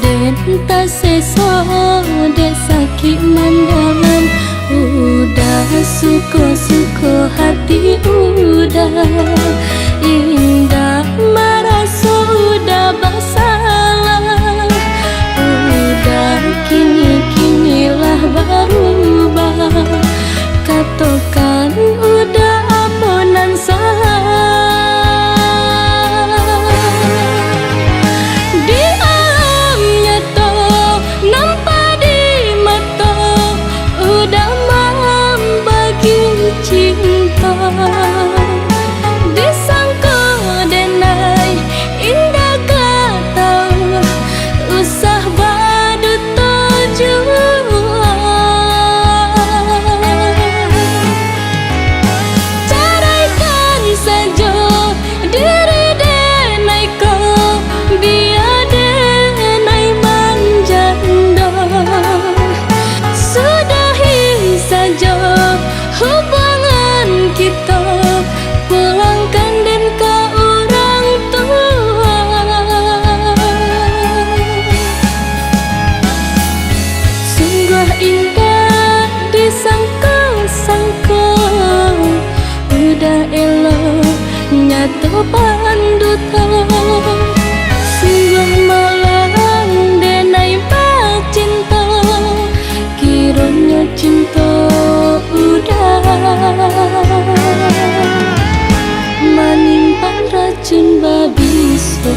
Den ta seso de sakit mandangan. Udah suko-suko hati udah indah merasa udah bersalah. Udah kini-kinilah berubah. Katakan udah ampunan salah. Diamnya to nampak di mata. Udah membagi cinta. Disangka denai indah kata. Usah badut tujuan. Caraikan saja diri denai kau. Biar denai manjanda. Sudahi saja hubungan kita. Pulangkan den ke orang tua. Sungguh indah disangka-sangka. Udah elok nyata panduta. Sungguh malang denai cinta. Kiranya cinta udah menimpan racun babiso.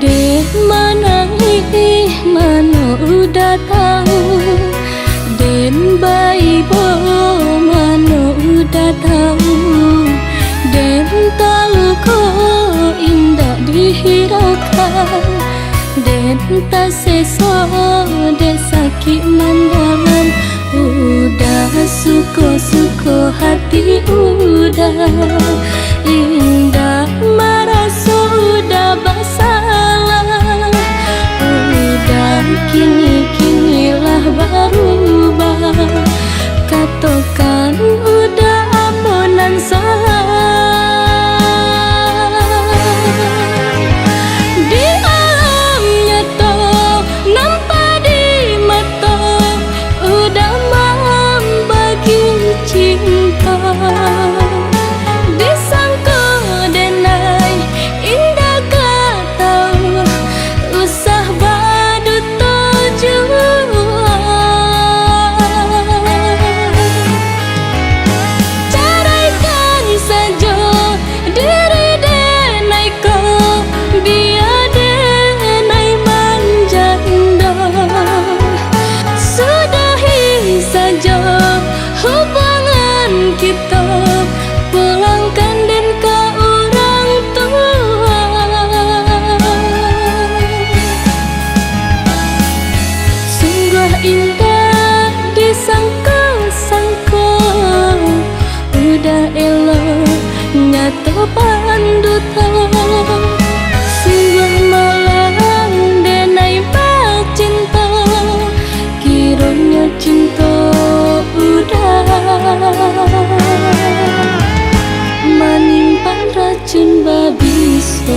Dek mana ini mana udah tahu. Den bayi bo mana udah tahu. Den tahu kok indah dihiraukan. Den tak seso de sakit mandangan. Udah suko-suko hati udah indah merasa udah bersalah. Udah kini-kinilah berubah. Katakan udah ampunan salah. Diamnya to nampak di mata. Udah membagi cinta. Disangka denai indah kata. Usah badut tujuan. Caraikan saja diri denai kau. Biar denai manjanda. Sudahi saja hubungan kita. Pulangkan den ke orang tua. Sungguh indah disangka-sangka. Udah elok nyata panduta. Sungguh malang denai cinta. Kiranya cinta udah menimpan racun babiso.